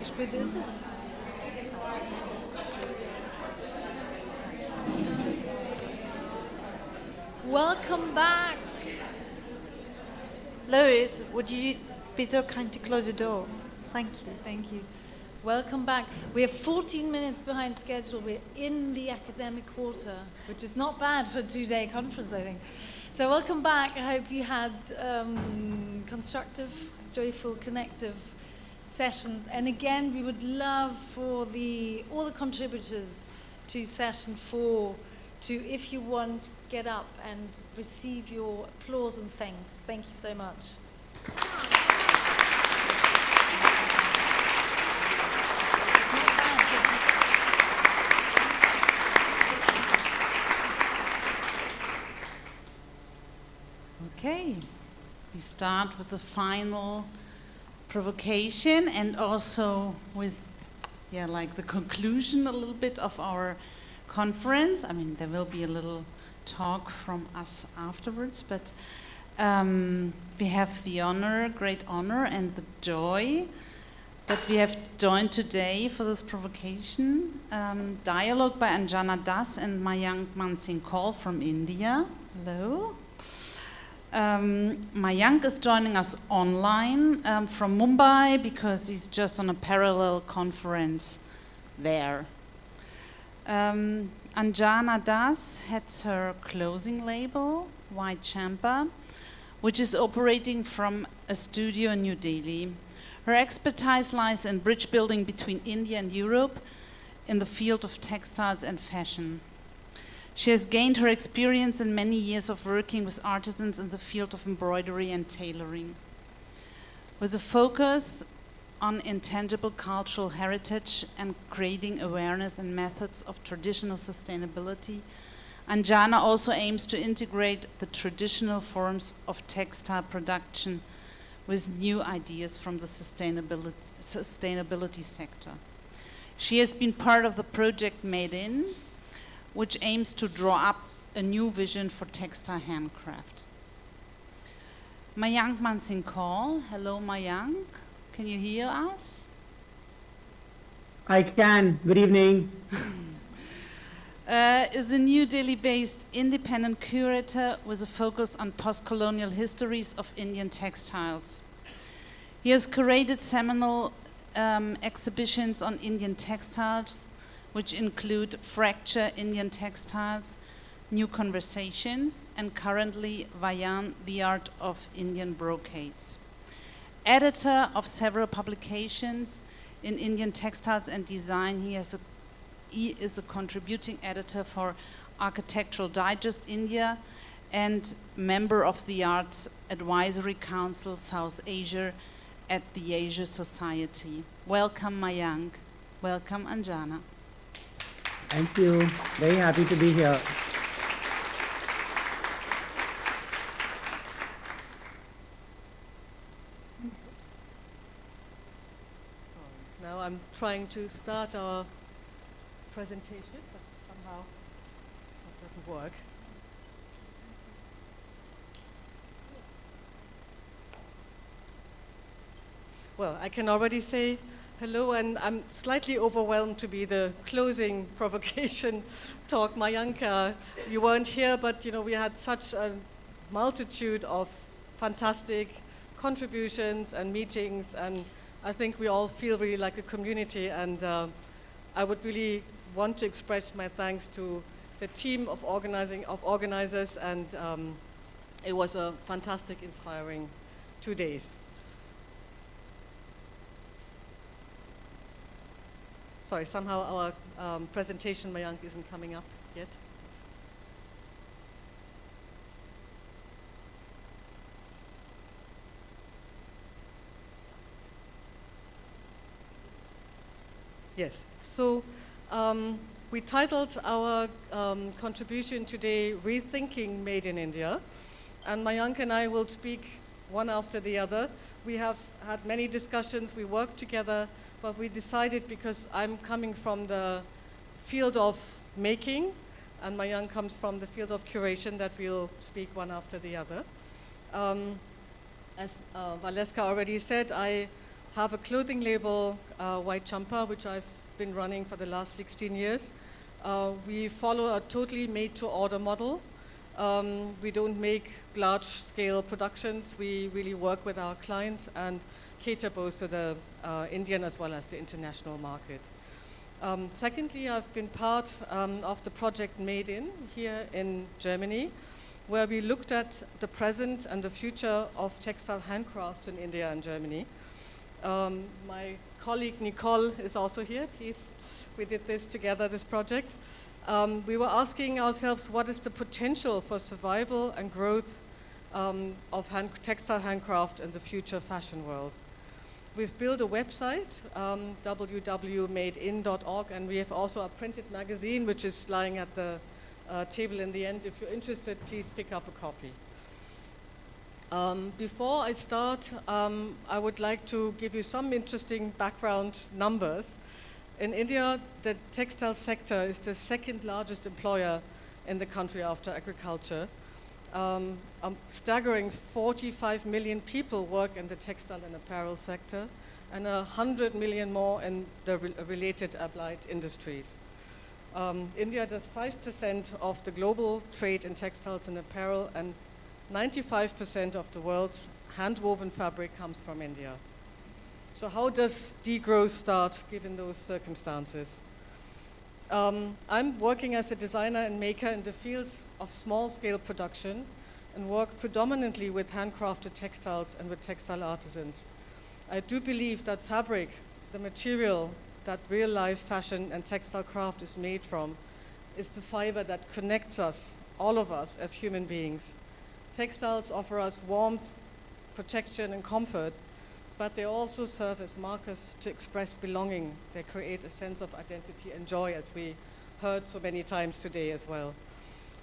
Which bit is this? Welcome back. Lois, would you be so kind to close the door? Thank you. Thank you. Welcome back. We are 14 minutes behind schedule. We're in the academic quarter, which is not bad for a 2-day conference, I think. So welcome back. I hope you had constructive, joyful, connective sessions. And again, we would love for all the contributors to session 4 to, if you want, get up and receive your applause and thanks. Thank you so much. Okay, we start with the final provocation and also with, like the conclusion a little bit of our conference. I mean, there will be a little talk from us afterwards, but we have the honor, great honor and the joy that we have joined today for this provocation dialogue by Anjana Das and Mayank Mansingh from India. Hello. Mayank is joining us online from Mumbai because he's just on a parallel conference there. Anjana Das heads her clothing label, White Champa, which is operating from a studio in New Delhi. Her expertise lies in bridge building between India and Europe in the field of textiles and fashion. She has gained her experience in many years of working with artisans in the field of embroidery and tailoring. With a focus on intangible cultural heritage and creating awareness and methods of traditional sustainability, Anjana also aims to integrate the traditional forms of textile production with new ideas from the sustainability sector. She has been part of the project Made In, which aims to draw up a new vision for textile handcraft. Mayank Mansingh Kaul, hello Mayank, can you hear us? I can, good evening. Is a New Delhi-based independent curator with a focus on post-colonial histories of Indian textiles. He has curated seminal exhibitions on Indian textiles, which include Fracture Indian Textiles, New Conversations, and currently Vayan, the Art of Indian Brocades. Editor of several publications in Indian textiles and design, he is a contributing editor for Architectural Digest India and member of the Arts Advisory Council South Asia at the Asia Society. Welcome Mayank. Welcome Anjana. Thank you, very happy to be here. Now I'm trying to start our presentation, but somehow it doesn't work. Well, I can already say hello, and I'm slightly overwhelmed to be the closing provocation talk. Mayank, you weren't here, but we had such a multitude of fantastic contributions and meetings, and I think we all feel really like a community, and I would really want to express my thanks to the team of organizers, and it was a fantastic, inspiring 2 days. Sorry, somehow our presentation, Mayank, isn't coming up yet. Yes, so we titled our contribution today, Rethinking Made in India, and Mayank and I will speak one after the other. We have had many discussions, we worked together, but we decided, because I'm coming from the field of making, and Mayank comes from the field of curation, that we'll speak one after the other. As Valeska already said, I have a clothing label, White Champa, which I've been running for the last 16 years. We follow a totally made-to-order model. We don't make large-scale productions. We really work with our clients and cater both to the Indian as well as the international market. Secondly, I've been part of the project Made In here in Germany, where we looked at the present and the future of textile handcrafts in India and Germany. My colleague Nicole is also here. Please, we did this together, this project. We were asking ourselves, what is the potential for survival and growth of textile handcraft in the future fashion world? We've built a website, www.madein.org, and we have also a printed magazine, which is lying at the table in the end. If you're interested, please pick up a copy. Before I start, I would like to give you some interesting background numbers. In India, the textile sector is the second largest employer in the country after agriculture. A staggering 45 million people work in the textile and apparel sector, and 100 million more in the related allied industries. India does 5% of the global trade in textiles and apparel, and 95% of the world's hand-woven fabric comes from India. So how does degrowth start given those circumstances? I'm working as a designer and maker in the fields of small-scale production and work predominantly with handcrafted textiles and with textile artisans. I do believe that fabric, the material that real-life fashion and textile craft is made from, is the fiber that connects us, all of us, as human beings. Textiles offer us warmth, protection, and comfort, but they also serve as markers to express belonging. They create a sense of identity and joy, as we heard so many times today as well.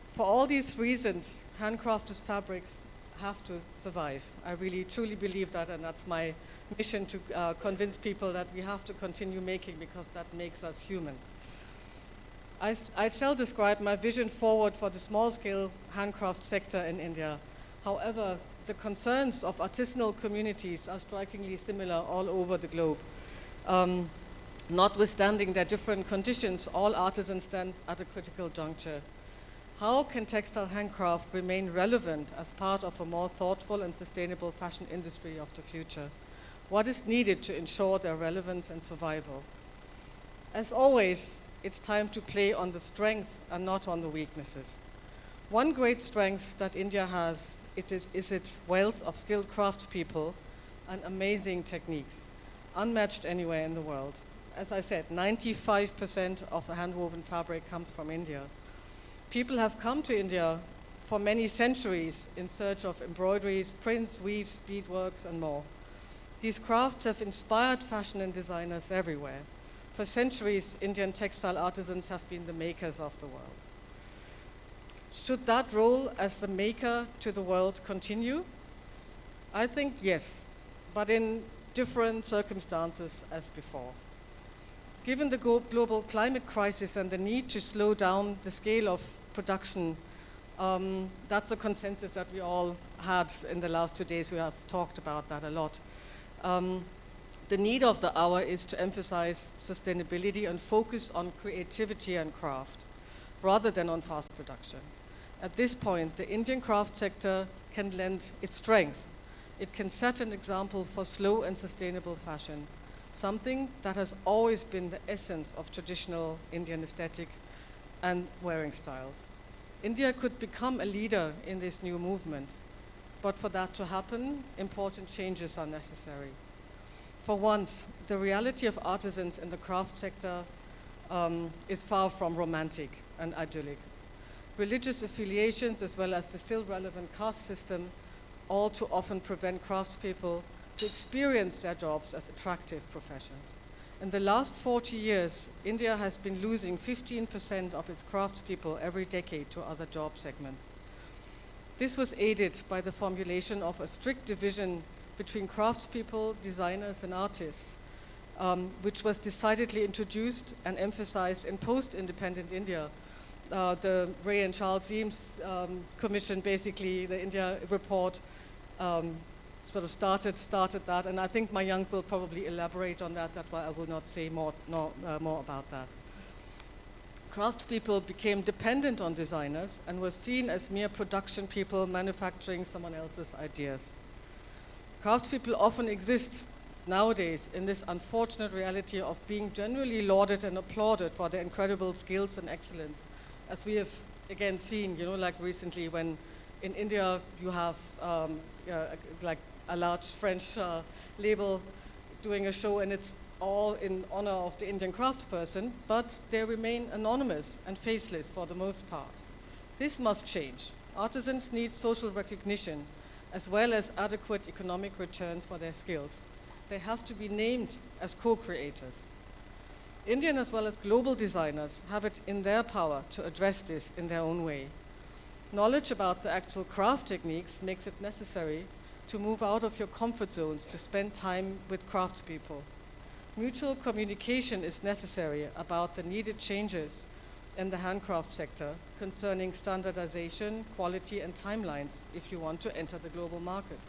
For all these reasons, handcrafted fabrics have to survive. I really, truly believe that, and that's my mission to convince people that we have to continue making because that makes us human. I shall describe my vision forward for the small-scale handcraft sector in India. However, the concerns of artisanal communities are strikingly similar all over the globe. Notwithstanding their different conditions, all artisans stand at a critical juncture. How can textile handcraft remain relevant as part of a more thoughtful and sustainable fashion industry of the future? What is needed to ensure their relevance and survival? As always, it's time to play on the strength and not on the weaknesses. One great strength that India has is its wealth of skilled craftspeople and amazing techniques, unmatched anywhere in the world. As I said, 95% of the handwoven fabric comes from India. People have come to India for many centuries in search of embroideries, prints, weaves, beadworks, and more. These crafts have inspired fashion and designers everywhere. For centuries, Indian textile artisans have been the makers of the world. Should that role as the maker to the world continue? I think yes, but in different circumstances as before. Given the global climate crisis and the need to slow down the scale of production, that's a consensus that we all had in the last 2 days. We have talked about that a lot. The need of the hour is to emphasize sustainability and focus on creativity and craft, rather than on fast production. At this point, the Indian craft sector can lend its strength. It can set an example for slow and sustainable fashion, something that has always been the essence of traditional Indian aesthetic and wearing styles. India could become a leader in this new movement, but for that to happen, important changes are necessary. For once, the reality of artisans in the craft sector is far from romantic and idyllic. Religious affiliations, as well as the still relevant caste system, all too often prevent craftspeople to experience their jobs as attractive professions. In the last 40 years, India has been losing 15% of its craftspeople every decade to other job segments. This was aided by the formulation of a strict division between craftspeople, designers, and artists, which was decidedly introduced and emphasized in post-independent India. The Ray and Charles Eames Commission, basically the India report, sort of started that, and I think Mayank will probably elaborate on that. That's why I will not say more about that. Craftspeople became dependent on designers and were seen as mere production people manufacturing someone else's ideas. Craftspeople often exist nowadays in this unfortunate reality of being generally lauded and applauded for their incredible skills and excellence, as we have again seen, like recently when in India you have like a large French label doing a show, and it's all in honor of the Indian craftsperson, but they remain anonymous and faceless for the most part. This must change. Artisans need social recognition as well as adequate economic returns for their skills. They have to be named as co-creators. Indian as well as global designers have it in their power to address this in their own way. Knowledge about the actual craft techniques makes it necessary to move out of your comfort zones to spend time with craftspeople. Mutual communication is necessary about the needed changes in the handcraft sector concerning standardization, quality, and timelines if you want to enter the global market.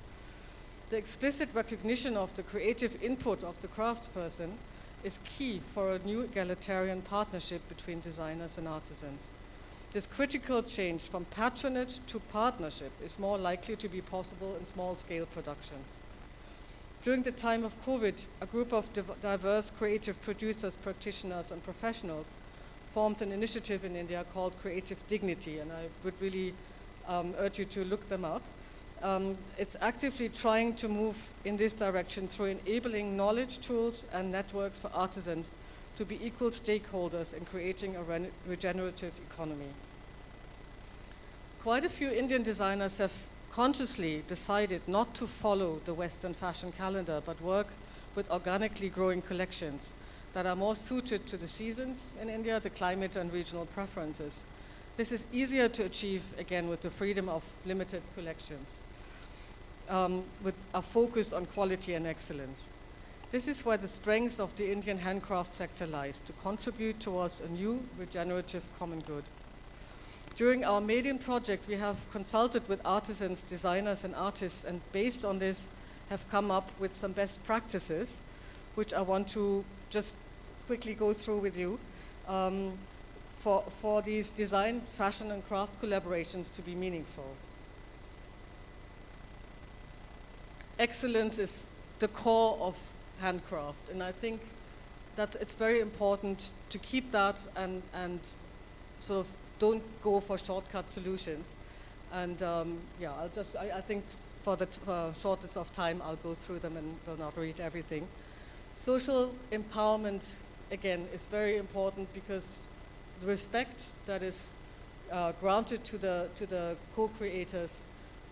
The explicit recognition of the creative input of the craftsperson is key for a new egalitarian partnership between designers and artisans. This critical change from patronage to partnership is more likely to be possible in small-scale productions. During the time of COVID, a group of diverse creative producers, practitioners, and professionals formed an initiative in India called Creative Dignity, and I would really urge you to look them up. It's actively trying to move in this direction through enabling knowledge tools and networks for artisans to be equal stakeholders in creating a regenerative economy. Quite a few Indian designers have consciously decided not to follow the Western fashion calendar, but work with organically growing collections that are more suited to the seasons in India, the climate, and regional preferences. This is easier to achieve, again, with the freedom of limited collections, with a focus on quality and excellence. This is where the strength of the Indian handcraft sector lies, to contribute towards a new regenerative common good. During our Made-in project, we have consulted with artisans, designers, and artists, and based on this, have come up with some best practices, which I want to just quickly go through with you, for these design, fashion, and craft collaborations to be meaningful. Excellence is the core of handcraft, and I think that it's very important to keep that and sort of don't go for shortcut solutions. And yeah, I think for the shortest of time, I'll go through them and will not read everything. Social empowerment, again, is very important because the respect that is granted to the co-creators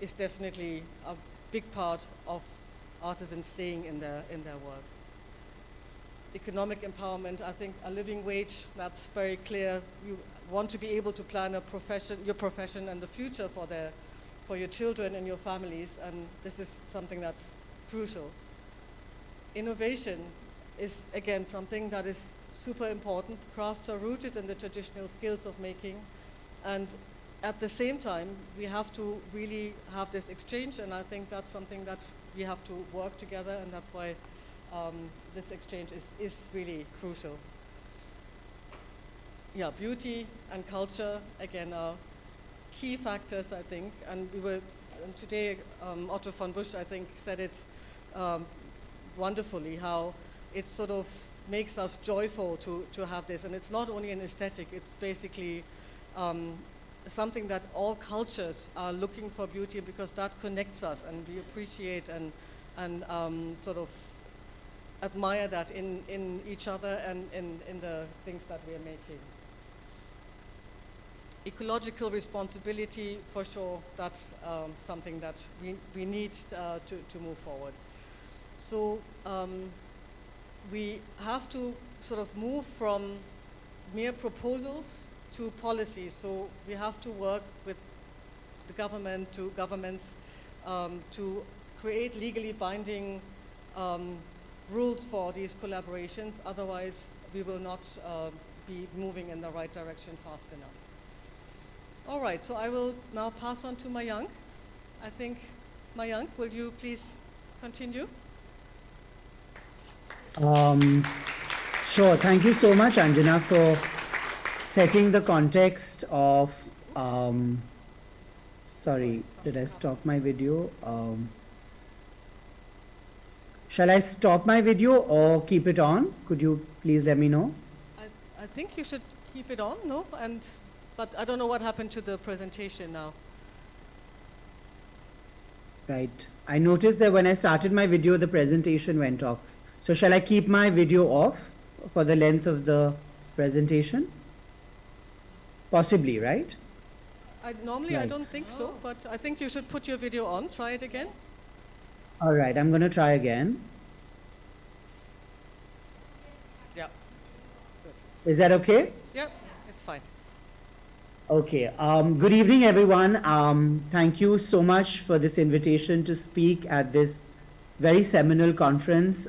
is definitely a big part of artisans staying in their work. Economic empowerment, I think a living wage, that's very clear. You want to be able to plan your profession and the future for your children and your families, and this is something that's crucial. Innovation is, again, something that is super important. Crafts are rooted in the traditional skills of making, and at the same time, we have to really have this exchange, and I think that's something that we have to work together, and that's why this exchange is really crucial. Yeah, beauty and culture, again, are key factors, I think, and today, Otto von Busch, I think, said it wonderfully, how it sort of makes us joyful to have this, and it's not only an aesthetic, it's basically something that all cultures are looking for beauty, because that connects us, and we appreciate and sort of admire that in each other and in the things that we are making. Ecological responsibility, for sure, that's something that we need to move forward. So we have to sort of move from mere proposals to policies. So we have to work with the governments to create legally binding rules for these collaborations. Otherwise, we will not be moving in the right direction fast enough. All right, so I will now pass on to Mayank. I think, Mayank, will you please continue? Sure. Thank you so much, Anjana, for setting the context of. Sorry, did I stop my video? Shall I stop my video or keep it on? Could you please let me know? I think you should keep it on, no? But I don't know what happened to the presentation now. Right. I noticed that when I started my video, the presentation went off. So shall I keep my video off for the length of the presentation? Possibly, right? Normally I Right. don't think so, but I think you should put your video on. Try it again. All right, I'm going to try again. Yeah. Is that okay? Yeah, it's fine. Okay. Good evening, everyone. Thank you so much for this invitation to speak at this very seminal conference.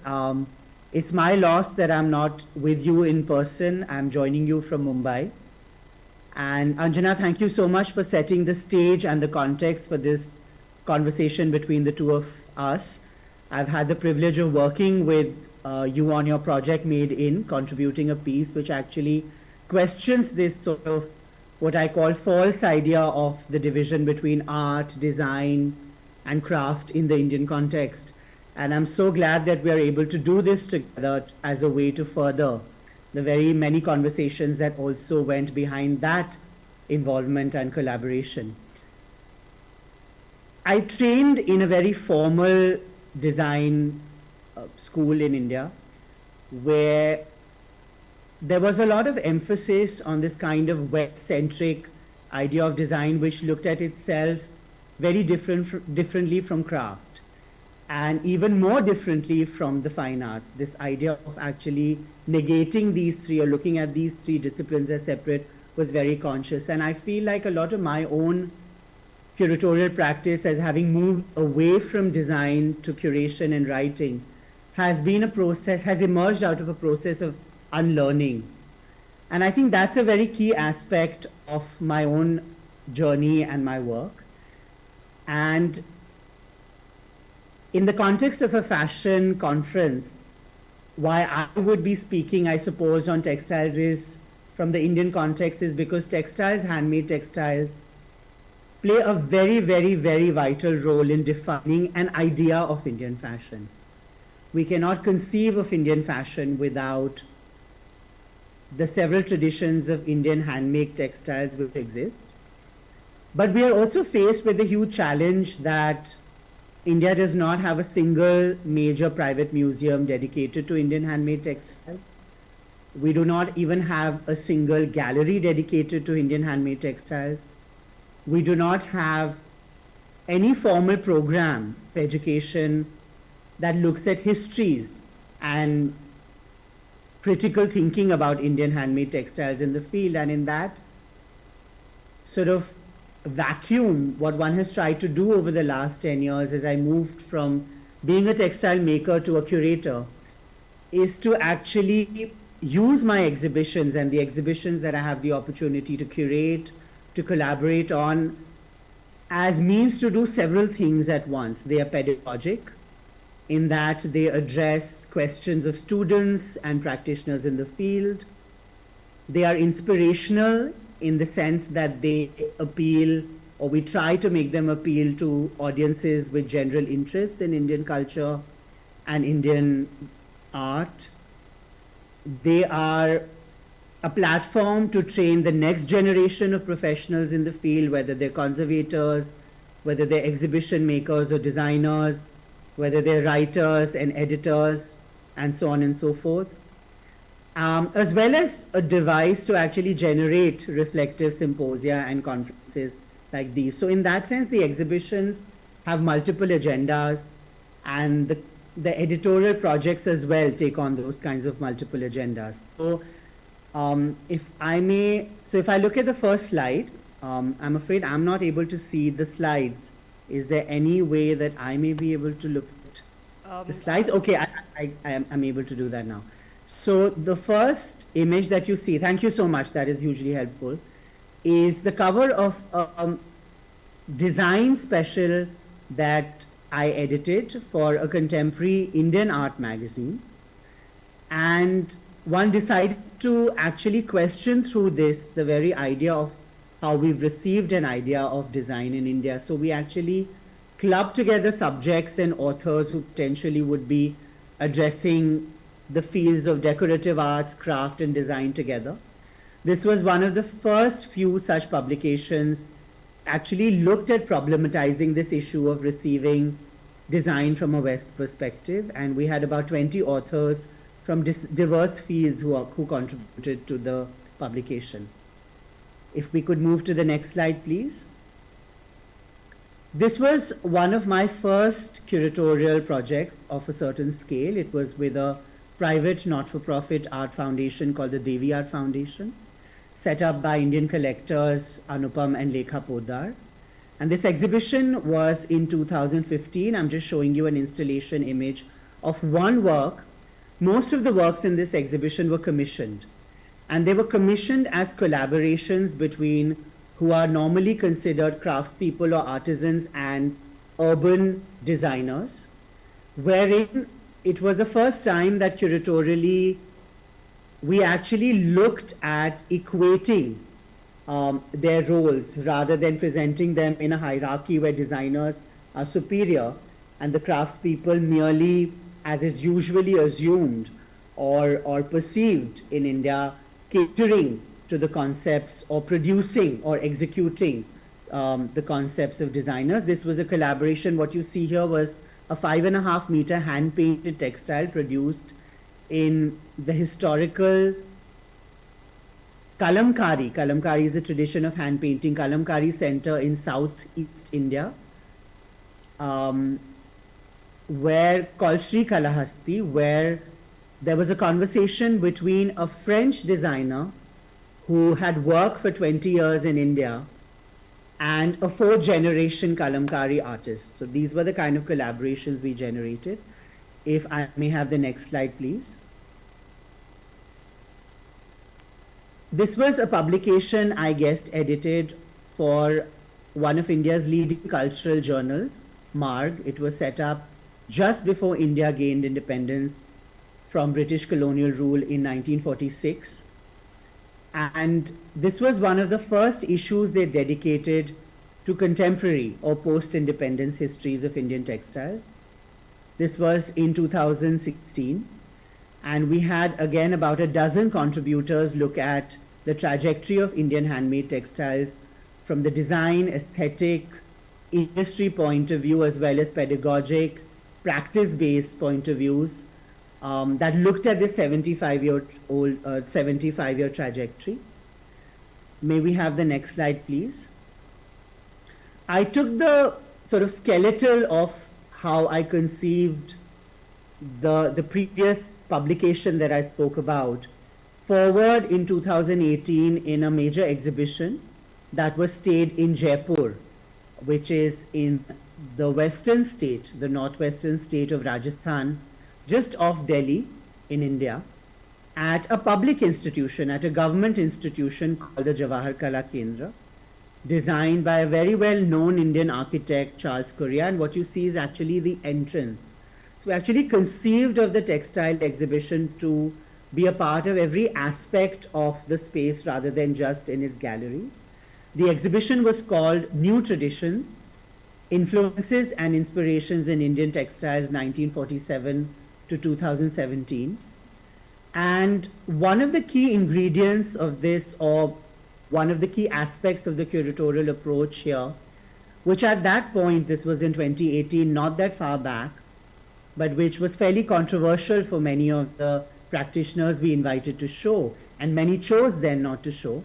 It's my loss that I'm not with you in person. I'm joining you from Mumbai. And Anjana, thank you so much for setting the stage and the context for this conversation between the two of us. I've had the privilege of working with you on your project Made In, contributing a piece which actually questions this sort of what I call false idea of the division between art, design, and craft in the Indian context. And I'm so glad that we are able to do this together as a way to further the very many conversations that also went behind that involvement and collaboration. I trained in a very formal design school in India where there was a lot of emphasis on this kind of West-centric idea of design which looked at itself very differently from craft and even more differently from the fine arts. This idea of actually negating these three or looking at these three disciplines as separate was very conscious. And I feel like a lot of my own curatorial practice as having moved away from design to curation and writing has been a process, has emerged out of a process of unlearning. And I think that's a very key aspect of my own journey and my work. And in the context of a fashion conference, why I would be speaking, I suppose, on textiles is, from the Indian context, is because textiles, handmade textiles, play a very, very, very vital role in defining an idea of Indian fashion. We cannot conceive of Indian fashion without the several traditions of Indian handmade textiles which exist. But we are also faced with the huge challenge that India does not have a single major private museum dedicated to Indian handmade textiles. We do not even have a single gallery dedicated to Indian handmade textiles. We do not have any formal program of education that looks at histories and critical thinking about Indian handmade textiles in the field. And in that sort of vacuum, what one has tried to do over the last 10 years as I moved from being a textile maker to a curator is to actually use my exhibitions and the exhibitions that I have the opportunity to curate, to collaborate on, as means to do several things at once. They are pedagogic in that they address questions of students and practitioners in the field. They are inspirational in the sense that they appeal, or we try to make them appeal to audiences with general interests in Indian culture and Indian art. They are a platform to train the next generation of professionals in the field, whether they're conservators, whether they're exhibition makers or designers, whether they're writers and editors, and so on and so forth. As well as a device to actually generate reflective symposia and conferences like these. So in that sense, the exhibitions have multiple agendas, and the editorial projects as well take on those kinds of multiple agendas. So if I look at the first slide, I'm afraid I'm not able to see the slides. Is there any way that I may be able to look at the slides? Okay, I'm able to do that now. So the first image that you see, thank you so much, that is hugely helpful, is the cover of a design special that I edited for a contemporary Indian art magazine. And one decided to actually question through this the very idea of how we've received an idea of design in India. So we actually clubbed together subjects and authors who potentially would be addressing the fields of decorative arts, craft, and design together. This was one of the first few such publications actually looked at problematizing this issue of receiving design from a West perspective, and we had about 20 authors from diverse fields who contributed to the publication. If we could move to the next slide, please. This was one of my first curatorial projects of a certain scale. It was with a private not-for-profit art foundation called the Devi Art Foundation, set up by Indian collectors Anupam and Lekha Poddar. And this exhibition was in 2015. I'm just showing you an installation image of one work. Most of the works in this exhibition were commissioned. And they were commissioned as collaborations between who are normally considered craftspeople or artisans and urban designers, wherein it was the first time that curatorially we actually looked at equating their roles rather than presenting them in a hierarchy where designers are superior and the craftspeople merely, as is usually assumed or perceived in India, catering to the concepts or producing or executing the concepts of designers. This was a collaboration. What you see here was a 5.5 meter hand-painted textile produced in the historical Kalamkari. Kalamkari is the tradition of hand painting. Kalamkari Center in southeast India, where Kolshri Kalahasti, where there was a conversation between a French designer who had worked for 20 years in India and a 4th generation Kalamkari artist. So these were the kind of collaborations we generated. If I may have the next slide, please. This was a publication I guest edited for one of India's leading cultural journals, Marg. It was set up just before India gained independence from British colonial rule in 1946. And this was one of the first issues they dedicated to contemporary or post-independence histories of Indian textiles. This was in 2016. And we had, again, about a dozen contributors look at the trajectory of Indian handmade textiles from the design, aesthetic, industry point of view, as well as pedagogic, practice-based point of views that looked at this 75-year trajectory. May we have the next slide, please? I took the sort of skeletal of how I conceived the previous publication that I spoke about forward in 2018 in a major exhibition that was staged in Jaipur, which is in the western state, the northwestern state of Rajasthan, just off Delhi in India, at a public institution, at a government institution called the Jawahar Kala Kendra, designed by a very well-known Indian architect, Charles Correa. And what you see is actually the entrance. So we actually conceived of the textile exhibition to be a part of every aspect of the space rather than just in its galleries. The exhibition was called New Traditions, Influences and Inspirations in Indian Textiles 1947 to 2017. And one of the key ingredients of this, or one of the key aspects of the curatorial approach here, which at that point, this was in 2018, not that far back, but which was fairly controversial for many of the practitioners we invited to show, and many chose then not to show,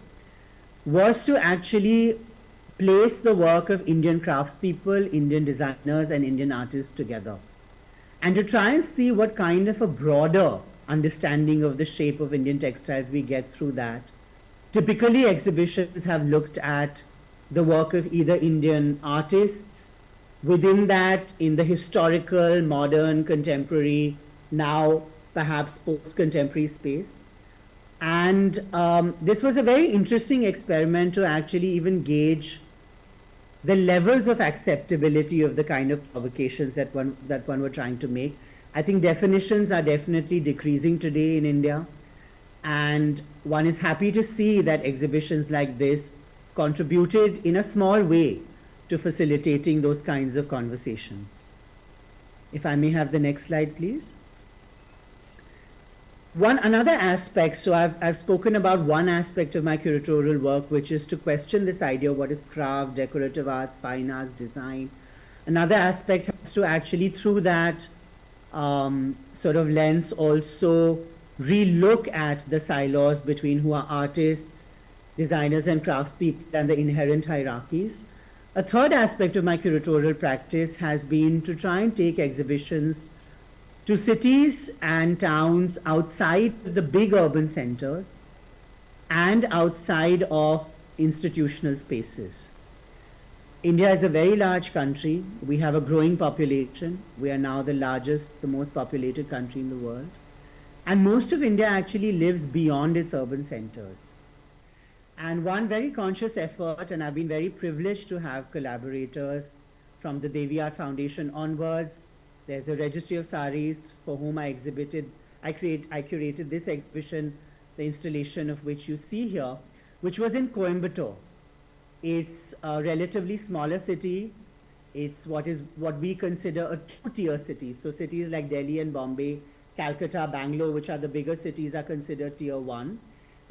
was to actually place the work of Indian craftspeople, Indian designers, and Indian artists together, and to try and see what kind of a broader understanding of the shape of Indian textiles we get through that. Typically, exhibitions have looked at the work of either Indian artists, within that, in the historical, modern, contemporary, now perhaps post-contemporary space. And this was a very interesting experiment to actually even gauge the levels of acceptability of the kind of provocations that one were trying to make. I think definitions are definitely decreasing today in India, and one is happy to see that exhibitions like this contributed in a small way to facilitating those kinds of conversations. If I may have the next slide, please. Another aspect, so I've spoken about one aspect of my curatorial work, which is to question this idea of what is craft, decorative arts, fine arts, design. Another aspect has to actually, through that sort of lens, also relook at the silos between who are artists, designers, and craftspeople and the inherent hierarchies. A third aspect of my curatorial practice has been to try and take exhibitions to cities and towns outside the big urban centers and outside of institutional spaces. India is a very large country. We have a growing population. We are now the largest, the most populated country in the world. And most of India actually lives beyond its urban centers. And one very conscious effort, and I've been very privileged to have collaborators from the Devi Art Foundation onwards. There's the Registry of Saris for whom I curated this exhibition, the installation of which you see here, which was in Coimbatore. It's a relatively smaller city. It's what we consider a two-tier city. So cities like Delhi and Bombay, Calcutta, Bangalore, which are the bigger cities, are considered tier 1.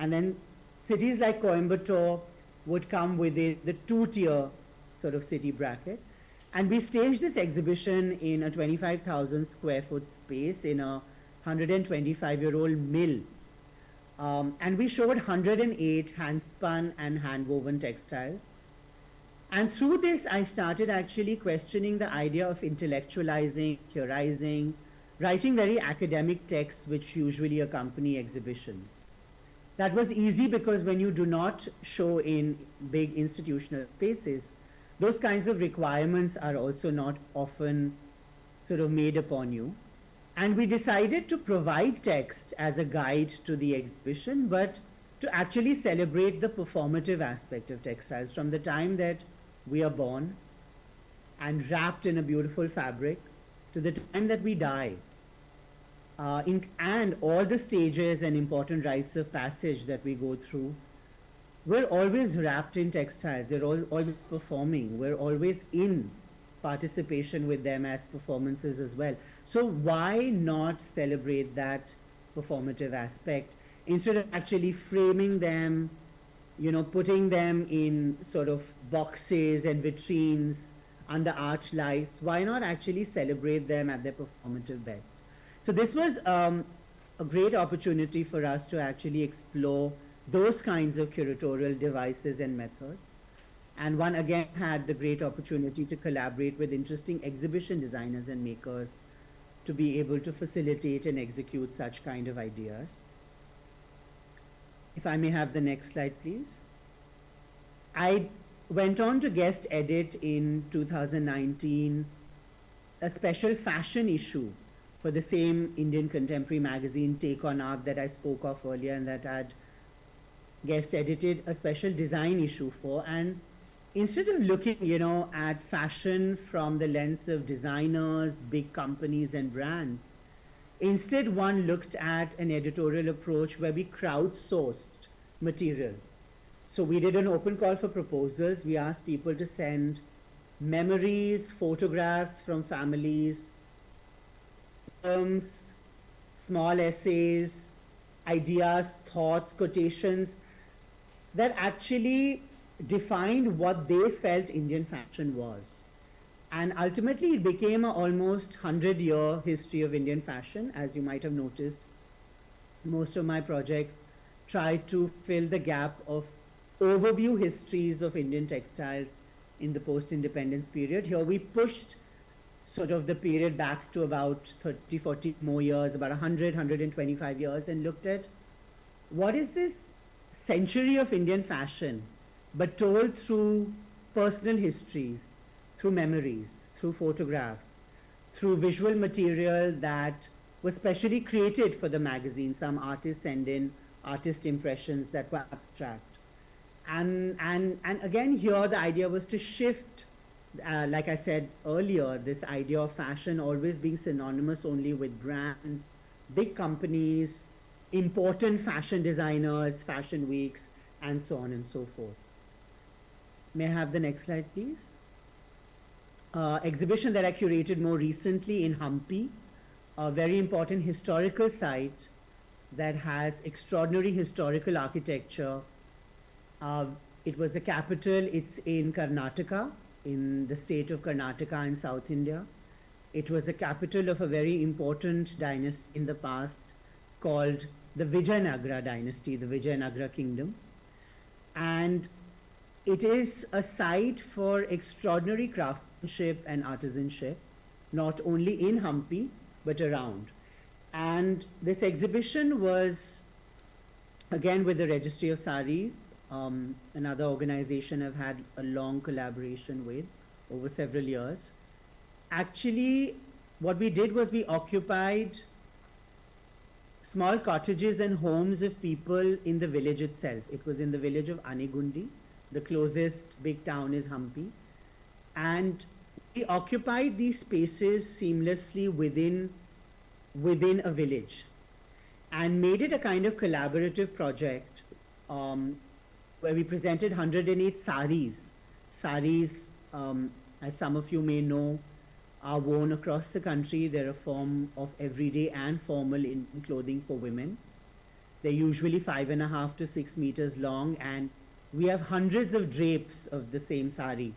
And then cities like Coimbatore would come within the two-tier sort of city bracket. And we staged this exhibition in a 25,000 square foot space in a 125-year-old mill. And we showed 108 hand-spun and hand-woven textiles. And through this, I started actually questioning the idea of intellectualizing, theorizing, writing very academic texts which usually accompany exhibitions. That was easy because when you do not show in big institutional spaces, those kinds of requirements are also not often sort of made upon you. And we decided to provide text as a guide to the exhibition, but to actually celebrate the performative aspect of textiles from the time that we are born and wrapped in a beautiful fabric to the time that we die. And all the stages and important rites of passage that we go through, we're always wrapped in textiles. They're always performing. We're always in participation with them as performances as well. So why not celebrate that performative aspect instead of actually framing them, putting them in sort of boxes and vitrines under arch lights? Why not actually celebrate them at their performative best? So this was a great opportunity for us to actually explore those kinds of curatorial devices and methods. And one again had the great opportunity to collaborate with interesting exhibition designers and makers to be able to facilitate and execute such kind of ideas. If I may have the next slide, please. I went on to guest edit in 2019 a special fashion issue for the same Indian contemporary magazine, Take on Art, that I spoke of earlier and that I'd guest edited a special design issue for. And instead of looking, at fashion from the lens of designers, big companies and brands, instead one looked at an editorial approach where we crowdsourced material. So we did an open call for proposals. We asked people to send memories, photographs from families, poems, small essays, ideas, thoughts, quotations that actually defined what they felt Indian fashion was. And ultimately it became an almost 100-year history of Indian fashion. As you might have noticed, most of my projects try to fill the gap of overview histories of Indian textiles in the post-independence period. Here we pushed sort of the period back to about 30, 40 more years, about 100, 125 years, and looked at what is this century of Indian fashion, but told through personal histories, through memories, through photographs, through visual material that was specially created for the magazine. Some artists send in artist impressions that were abstract. And again, here the idea was to shift, like I said earlier, this idea of fashion always being synonymous only with brands, big companies, important fashion designers, fashion weeks, and so on and so forth. May I have the next slide, please? Exhibition that I curated more recently in Hampi, a very important historical site that has extraordinary historical architecture. It was the capital, it's in Karnataka, in the state of Karnataka in South India. It was the capital of a very important dynasty in the past called the Vijayanagara dynasty, the Vijayanagara kingdom. And it is a site for extraordinary craftsmanship and artisanship, not only in Hampi, but around. And this exhibition was, again, with the Registry of Saris, another organization I've had a long collaboration with over several years. Actually, what we did was we occupied small cottages and homes of people in the village itself. It was in the village of Anigundi. The closest big town is Hampi. And we occupied these spaces seamlessly within a village and made it a kind of collaborative project where we presented 108 saris. Saris, as some of you may know, are worn across the country. They're a form of everyday and formal Indian clothing for women. They're usually 5.5 to 6 meters long, and we have hundreds of drapes of the same sari,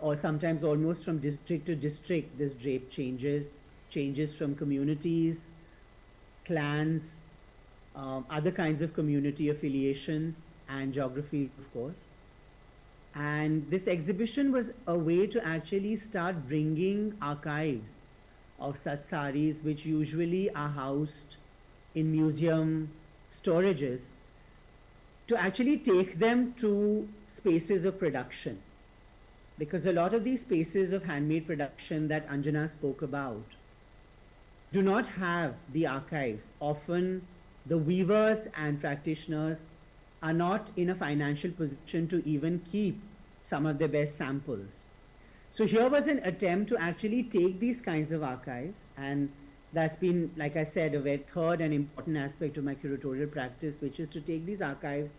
or sometimes almost from district to district. This drape changes from communities, clans, other kinds of community affiliations, and geography, of course. And this exhibition was a way to actually start bringing archives of such saris, which usually are housed in museum storages, to actually take them to spaces of production. Because a lot of these spaces of handmade production that Anjana spoke about do not have the archives. Often the weavers and practitioners are not in a financial position to even keep some of their best samples. So here was an attempt to actually take these kinds of archives, and that's been, like I said, a very third and important aspect of my curatorial practice, which is to take these archives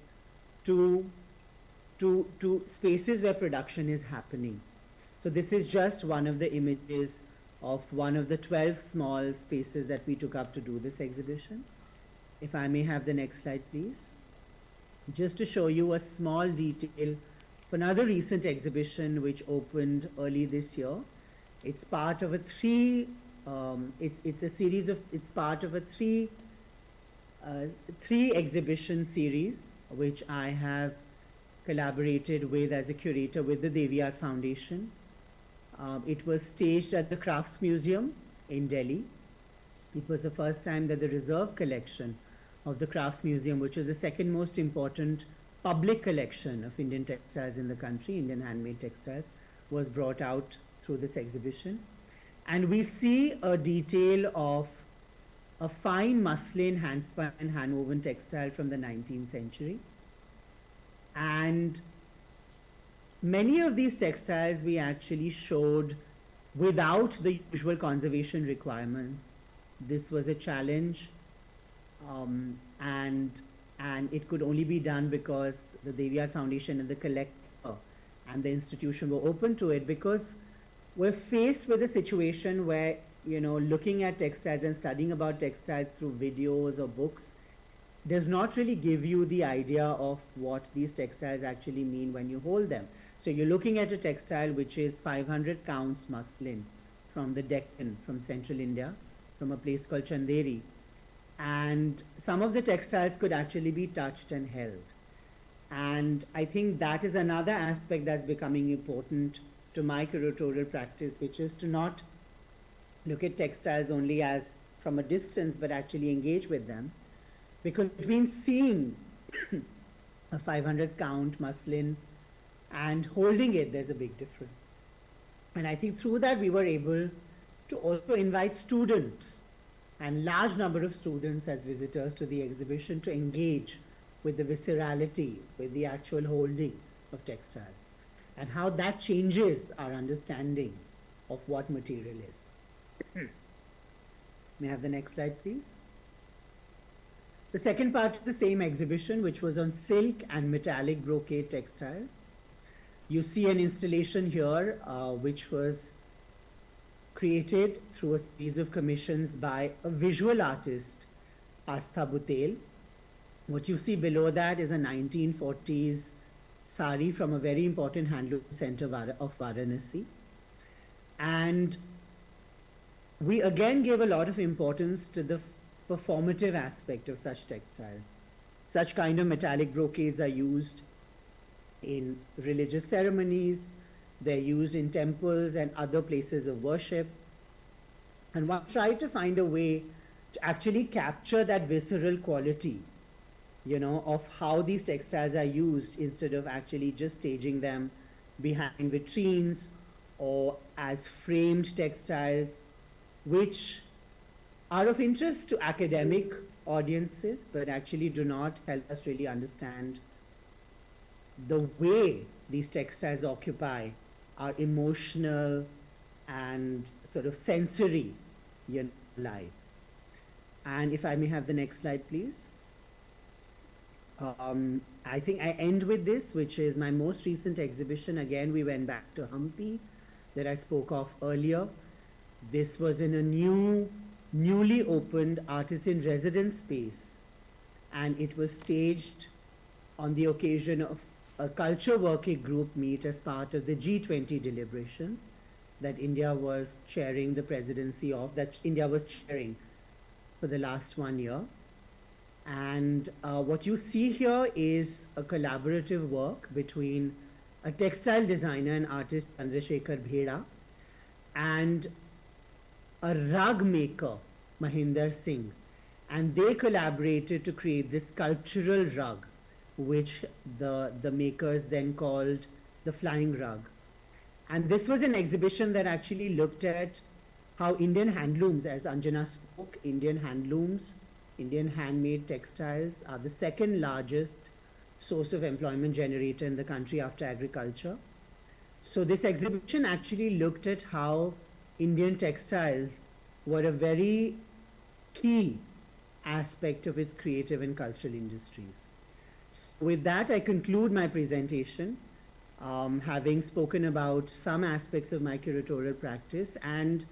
to spaces where production is happening. So this is just one of the images of one of the 12 small spaces that we took up to do this exhibition. If I may have the next slide, please. Just to show you a small detail for another recent exhibition which opened early this year. It's part of a three exhibition series which I have collaborated with as a curator with the Devi Art Foundation. It was staged at the Crafts Museum in Delhi. It was the first time that the reserve collection of the Crafts Museum, which is the second most important public collection of Indian textiles in the country, Indian handmade textiles, was brought out through this exhibition. And we see a detail of a fine muslin, handspun and handwoven textile from the 19th century. And many of these textiles we actually showed without the usual conservation requirements. This was a challenge, and it could only be done because the Devi Art Foundation and the collector and the institution were open to it, because we're faced with a situation where, you know, looking at textiles and studying about textiles through videos or books does not really give you the idea of what these textiles actually mean when you hold them. So you're looking at a textile which is 500 counts muslin from the Deccan, from central India, from a place called Chanderi. And some of the textiles could actually be touched and held. And I think that is another aspect that's becoming important to my curatorial practice, which is to not look at textiles only as from a distance, but actually engage with them. Because between seeing a 500 count muslin and holding it, there's a big difference. And I think through that we were able to also invite students and large number of students as visitors to the exhibition to engage with the viscerality, with the actual holding of textiles, and how that changes our understanding of what material is. May I have the next slide, please? The second part of the same exhibition, which was on silk and metallic brocade textiles. You see an installation here, which was created through a series of commissions by a visual artist, Astha Butel. What you see below that is a 1940s sari from a very important handloom center of Varanasi. And we again gave a lot of importance to the performative aspect of such textiles. Such kind of metallic brocades are used in religious ceremonies, they're used in temples and other places of worship. And one tried to find a way to actually capture that visceral quality, you know, of how these textiles are used, instead of actually just staging them behind vitrines or as framed textiles, which are of interest to academic audiences, but actually do not help us really understand the way these textiles occupy our emotional and sort of sensory, you know, lives. And if I may have the next slide, please. I think I end with this, which is my most recent exhibition. Again, we went back to Hampi that I spoke of earlier. This was in a newly opened artisan residence space, and it was staged on the occasion of a culture working group meet as part of the G20 deliberations that India was chairing the presidency of, that India was chairing for the last 1 year. And what you see here is a collaborative work between a textile designer and artist, Chandrasekhar Bheda, and a rug maker, Mahinder Singh. And they collaborated to create this sculptural rug, which the makers then called the flying rug. And this was an exhibition that actually looked at how Indian handlooms, as Anjana spoke, Indian handlooms, Indian handmade textiles are the second largest source of employment generator in the country after agriculture. So this exhibition actually looked at how Indian textiles were a very key aspect of its creative and cultural industries. So with that, I conclude my presentation, having spoken about some aspects of my curatorial practice, and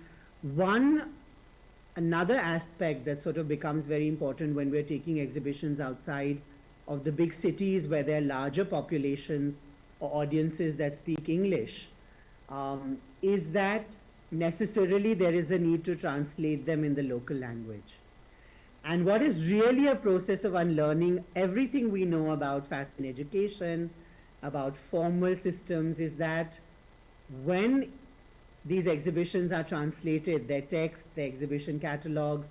another aspect that sort of becomes very important when we're taking exhibitions outside of the big cities where there are larger populations or audiences that speak English, is that necessarily there is a need to translate them in the local language. And what is really a process of unlearning everything we know about fashion education, about formal systems, is that when these exhibitions are translated, their texts, their exhibition catalogs,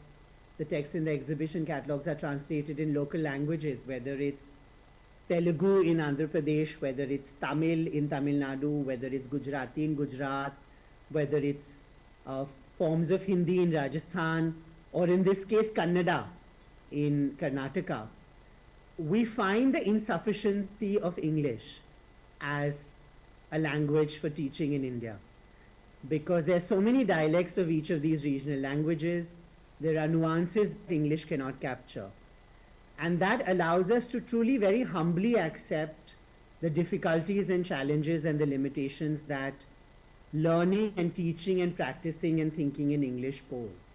the text in the exhibition catalogs are translated in local languages, whether it's Telugu in Andhra Pradesh, whether it's Tamil in Tamil Nadu, whether it's Gujarati in Gujarat, whether it's forms of Hindi in Rajasthan, or in this case Kannada in Karnataka. We find the insufficiency of English as a language for teaching in India, because there are so many dialects of each of these regional languages. There are nuances that English cannot capture. And that allows us to truly very humbly accept the difficulties and challenges and the limitations that learning and teaching and practicing and thinking in English pose,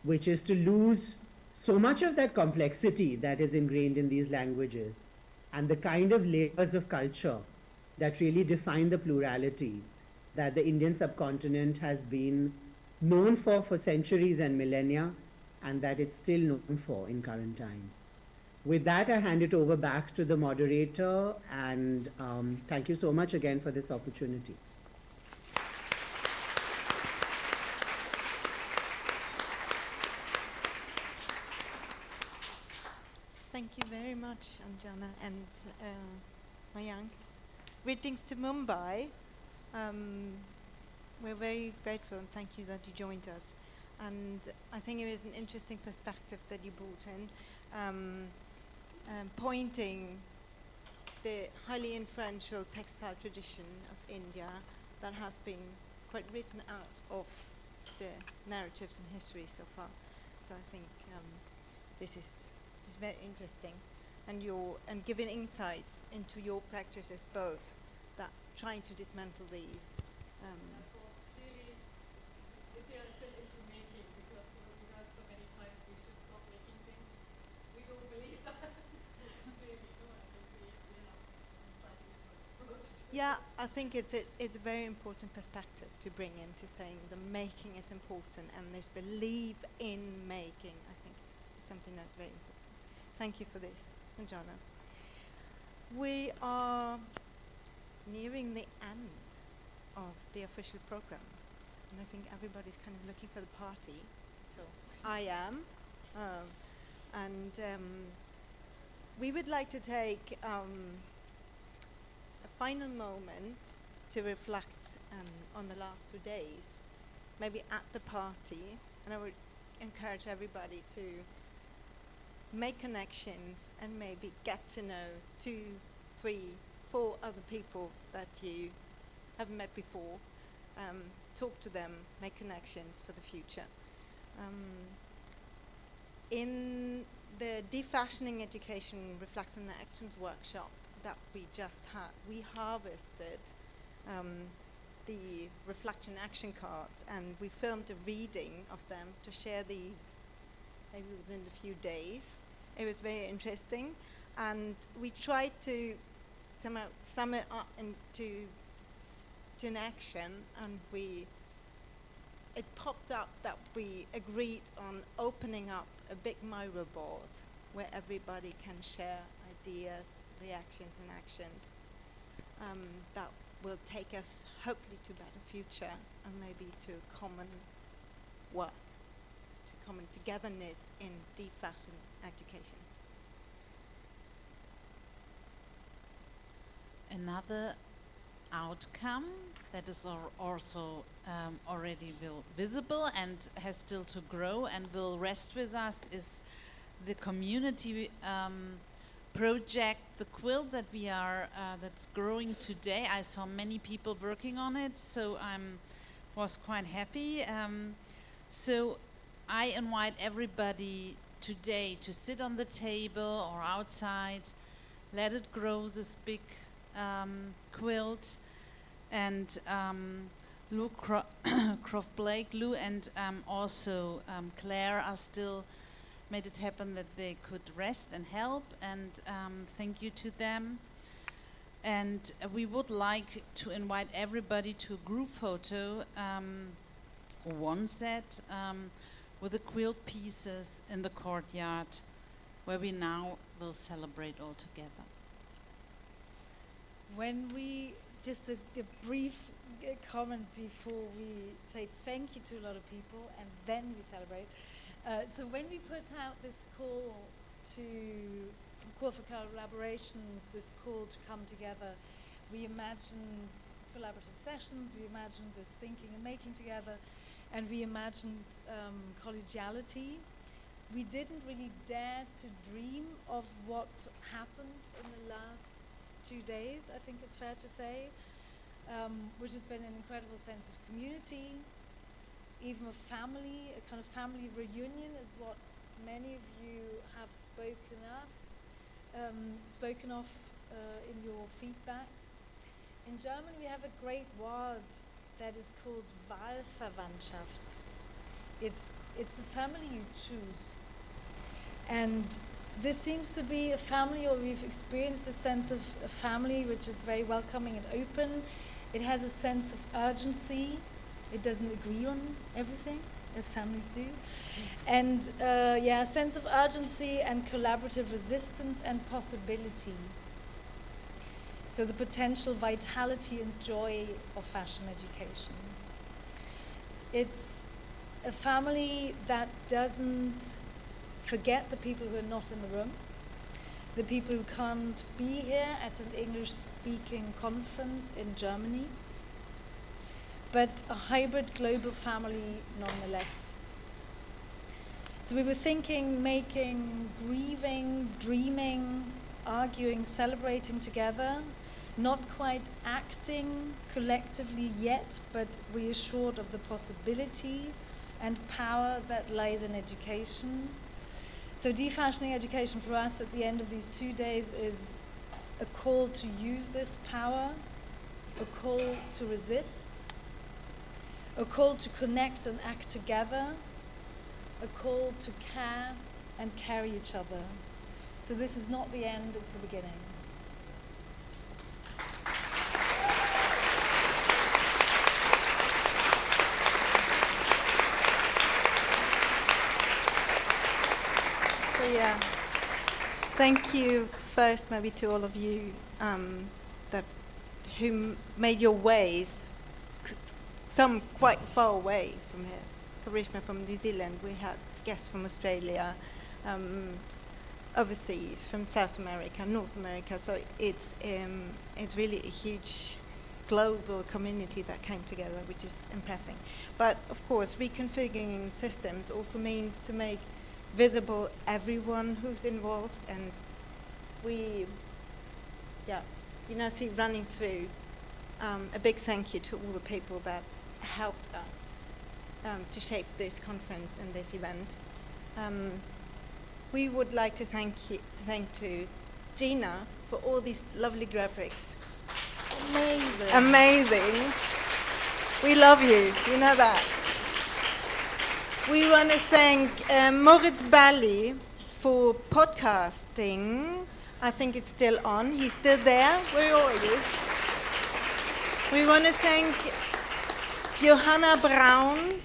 which is to lose so much of that complexity that is ingrained in these languages and the kind of layers of culture that really define the plurality that the Indian subcontinent has been known for centuries and millennia, and that it's still known for in current times. With that, I hand it over back to the moderator, and thank you so much again for this opportunity. Thank you very much, Anjana and Mayank. Greetings to Mumbai. We're very grateful and thank you that you joined us. And I think it was an interesting perspective that you brought in. pointing the highly influential textile tradition of India that has been quite written out of the narratives and history so far. So I think this is very interesting, and giving insights into your practices both, that trying to dismantle these. Clearly, if they are still into making, because we heard so many times we should stop making things, we don't believe that. Clearly, no, I think we have a slightly different approach to Yeah, it. I think it's a very important perspective to bring into saying the making is important, and this belief in making, I think, is something that's very important. Thank you for this, Anjana. We are nearing the end of the official program, and I think everybody's kind of looking for the party. So I am, and we would like to take a final moment to reflect on the last 2 days, maybe at the party, and I would encourage everybody to make connections and maybe get to know 2, 3, 4 other people that you haven't met before. Talk to them, make connections for the future. In the Defashioning Education Reflection and Actions workshop that we just had, we harvested the reflection action cards, and we filmed a reading of them to share these maybe within a few days. It was very interesting, and we tried to somehow sum it up into an action, and it popped up that we agreed on opening up a big Miro board where everybody can share ideas, reactions, and actions that will take us hopefully to a better future, and maybe to common work, to common togetherness in defashion education. Another outcome that is also already visible and has still to grow and will rest with us is the community project, the quilt that we are that's growing today. I saw many people working on it, so I was quite happy. So I invite everybody today to sit on the table or outside, let it grow, this big quilt, and Lou Croft Blake, Lou and also Claire are still made it happen that they could rest and help, and thank you to them. And we would like to invite everybody to a group photo, one set, with the quilt pieces in the courtyard, where we now will celebrate all together. When we, just a brief comment before we say thank you to a lot of people and then we celebrate. So when we put out this call for collaborations, this call to come together, we imagined collaborative sessions, we imagined this thinking and making together, and we imagined collegiality. We didn't really dare to dream of what happened in the last 2 days, I think it's fair to say, which has been an incredible sense of community, even a family, a kind of family reunion is what many of you have spoken of in your feedback. In German we have a great word that is called Wahlverwandtschaft. It's the family you choose. And this seems to be a family, or we've experienced a sense of a family which is very welcoming and open. It has a sense of urgency. It doesn't agree on everything, as families do. And a sense of urgency and collaborative resistance and possibility. So the potential vitality and joy of fashion education. It's a family that doesn't forget the people who are not in the room, the people who can't be here at an English-speaking conference in Germany, but a hybrid global family nonetheless. So we were thinking, making, grieving, dreaming, arguing, celebrating together, not quite acting collectively yet, but reassured of the possibility and power that lies in education. So defashioning education for us at the end of these 2 days is a call to use this power, a call to resist, a call to connect and act together, a call to care and carry each other. So this is not the end, it's the beginning. So yeah, thank you first maybe to all of you who made your ways, some quite far away from here. Karishma from New Zealand, we had guests from Australia, overseas, from South America, North America, so it's really a huge global community that came together, which is impressive. But of course, reconfiguring systems also means to make visible everyone who's involved, and we, see running through a big thank you to all the people that helped us to shape this conference and this event. We would like to thank to Gina for all these lovely graphics. Amazing. Amazing. We love you. You know that. We want to thank Moritz Bally for podcasting. I think it's still on. He's still there. Where are you? We want to thank Johanna Braun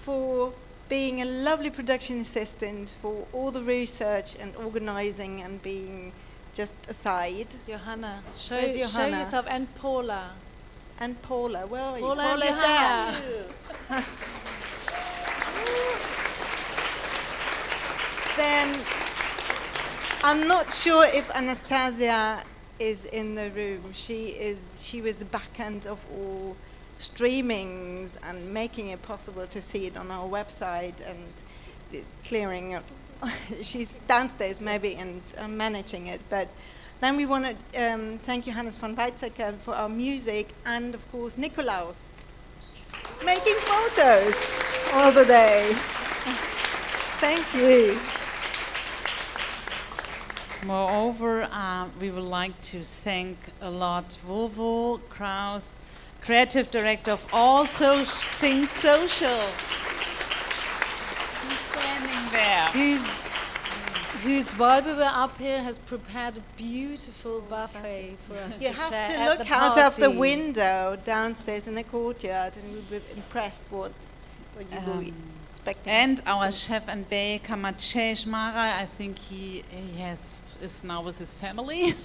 for being a lovely production assistant, for all the research and organizing and being just aside. Johanna, show Johanna? yourself, and Paula. And Paula, where are you? Paula and Paula's Johanna. there. Then I'm not sure if Anastasia is in the room. She was the back end of all streamings and making it possible to see it on our website and clearing up. She's downstairs maybe and managing it. But then we want to thank Johannes von Weizsäcker for our music, and of course Nikolaus making photos all the day. Thank you. Moreover, we would like to thank a lot Vovo Kraus, creative director of All Things Social. He's standing there. Who's while we were up here has prepared a beautiful buffet for us You to have share to at look the out of the party. window downstairs in the courtyard, and we'll be impressed what you will be expecting. And our chef and baker Maciej Mara, I think he is now with his family.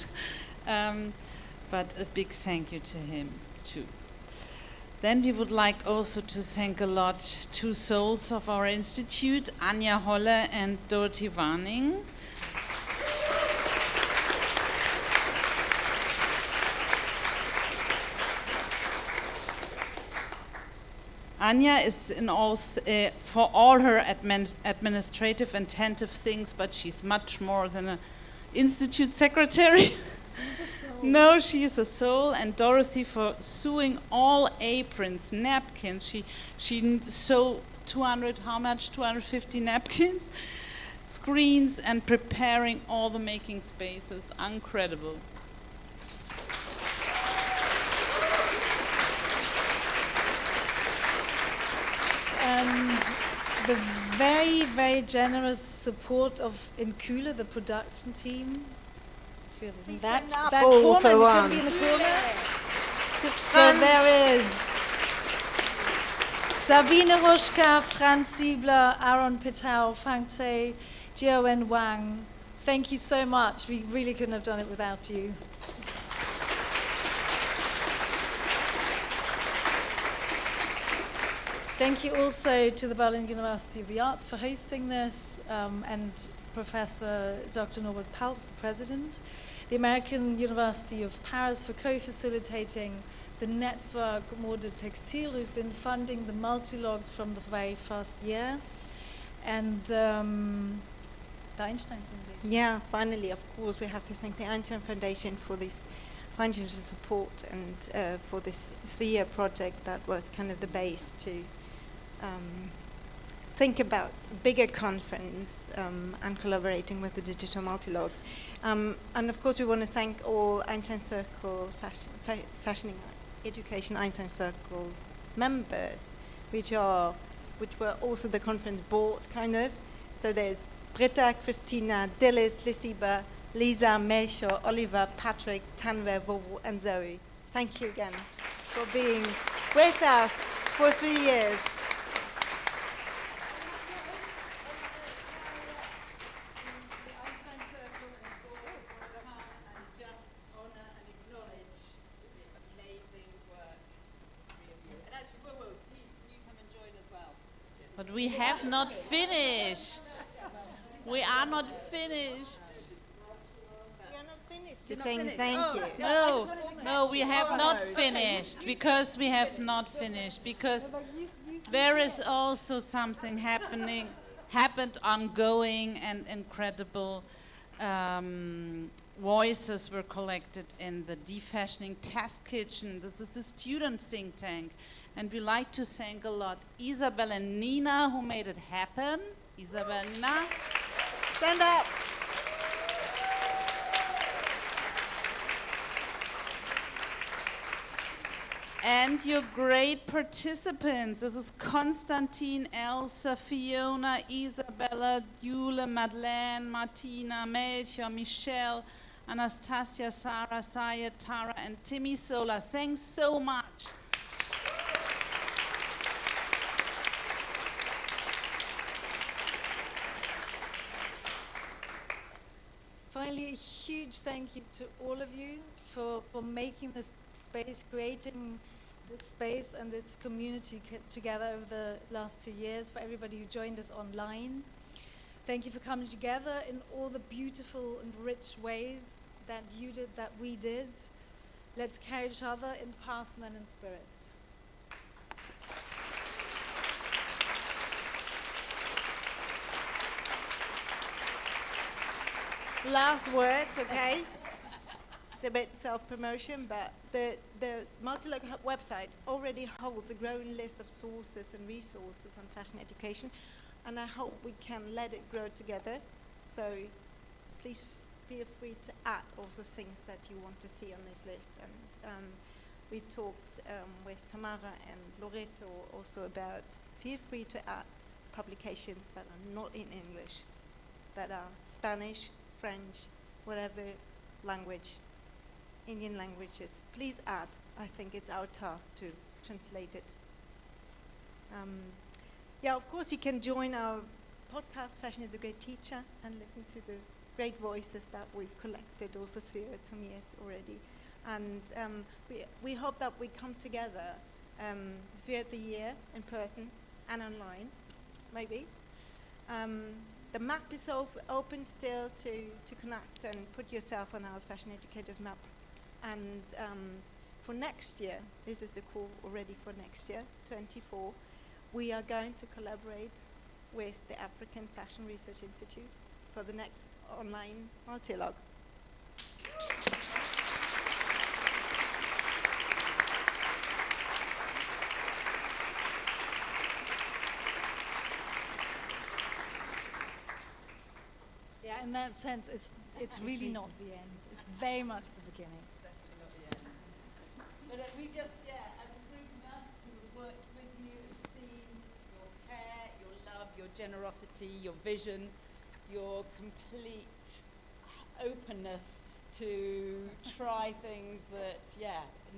But a big thank you to him too. Then we would like also to thank a lot two souls of our institute, Anja Holle and Dorothy Warning. Anja is in all for all her administrative and attentive things, but she's much more than an institute secretary. No, she is a soul. And Dorothy for sewing all aprons, napkins. She sewed 250 napkins, screens, and preparing all the making spaces. Incredible. And the very, very generous support of Incula, the production team. That all corner, for you shouldn't once. be in the corner. So there is Sabine Huschka, Franz Siebler, Aaron Pitau, Fang Tse, Jiawen Wang. Thank you so much. We really couldn't have done it without you. Thank you also to the Berlin University of the Arts for hosting this, and Professor Dr. Norbert Paltz, the president. The American University of Paris for co-facilitating the Netzwerk Mode Textil, who's been funding the multilogs from the very first year. and the Einstein Foundation. Yeah, finally, of course, we have to thank the Einstein Foundation for this financial support and for this 3-year project that was kind of the base to think about bigger conference and collaborating with the digital multilogs. And of course, we want to thank all Einstein Circle, Fashioning Education Einstein Circle members, which were also the conference board, kind of. So there's Britta, Christina, Dillis, Lisiba, Lisa, Melchior, Oliver, Patrick, Tanver, Vovo, and Zoe. Thank you again for being with us for 3 years. But we have not finished. We are not finished. We are not finished. Just saying thank you. No, we have not finished because we have not finished because there is also something happened ongoing, and incredible voices were collected in the Defashioning Test Kitchen. This is a student think tank. And we like to thank a lot Isabel and Nina, who made it happen. Isabel, Nina. Stand up. And your great participants. This is Konstantin, Elsa, Fiona, Isabella, Jule, Madeleine, Martina, Melchior, Michelle, Anastasia, Sarah, Saya, Tara, and Timmy Sola. Thanks so much. Finally, a huge thank you to all of you for making this space, creating this space and this community together over the last 2 years, for everybody who joined us online. Thank you for coming together in all the beautiful and rich ways that you did, that we did. Let's carry each other in person and in spirit. Last words, okay? It's a bit self-promotion, but the Multilog website already holds a growing list of sources and resources on fashion education, and I hope we can let it grow together. So please feel free to add also things that you want to see on this list. And we talked with Tamara and Loreto also about feel free to add publications that are not in English, that are Spanish, French, whatever language, Indian languages. Please add. I think it's our task to translate it. Yeah, of course you can join our podcast, Fashion is a Great Teacher, and listen to the great voices that we've collected also throughout some years already. And we hope that we come together throughout the year in person and online, maybe. The map is open still to connect and put yourself on our Fashion Educators map. And for next year, this is a call already for next year, 24, we are going to collaborate with the African Fashion Research Institute for the next online multilog. Yeah, in that sense, it's really not the end. It's very much the beginning. Definitely not the end. But we just, as a group of us who have worked with you and seen your care, your love, your generosity, your vision, your complete openness to try things that,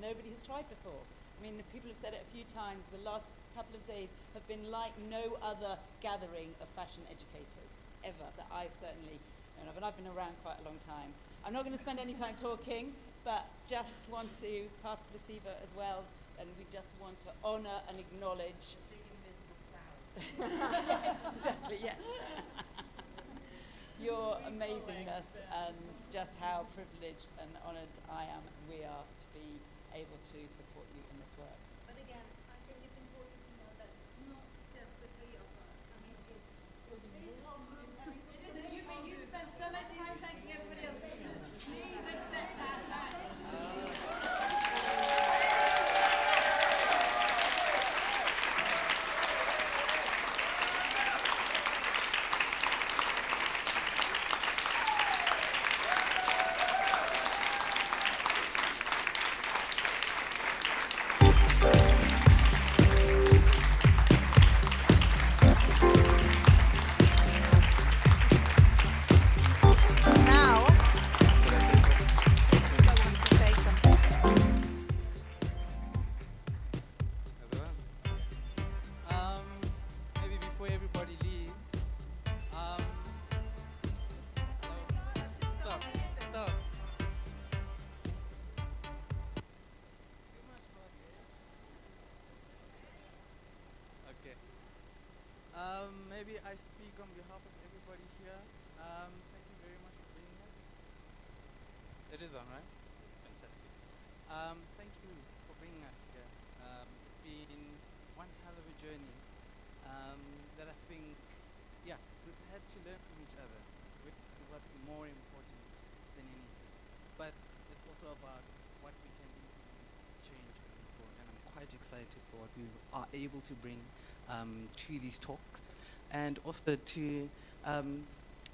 nobody has tried before. I mean, people have said it a few times. The last couple of days have been like no other gathering of fashion educators ever that I've certainly known of, and I've been around quite a long time. I'm not going to spend any time talking, but just want to pass to Siva as well, and we just want to honour and acknowledge big invisible clouds. Yes, exactly, yes. Your amazingness and just how privileged and honoured I am and we are to be able to support you in this work. But again, I think it's important to know that it's not just the three of us. I mean, it was It is on, right? Fantastic. Thank you for bringing us here. It's been one hell of a journey that I think, yeah, we've had to learn from each other, which is what's more important than anything. But it's also about what we can do to change going forward. And I'm quite excited for what we are able to bring to these talks, and also to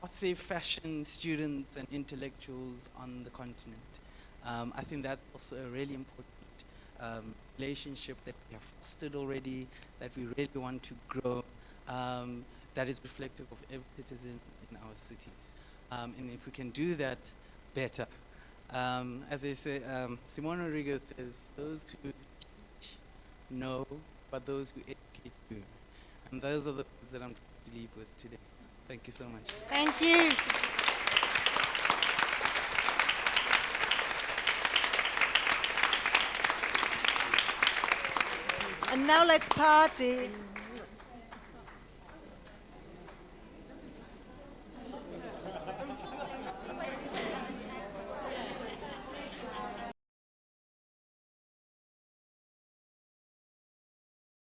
I'd say fashion students and intellectuals on the continent. I think that's also a really important relationship that we have fostered already, that we really want to grow, that is reflective of every citizen in our cities. And if we can do that better, as they say, Simone Rodriguez says, those who teach know, but those who educate do. And those are the words that I'm trying to leave with today. Thank you so much. Thank you. And now let's party.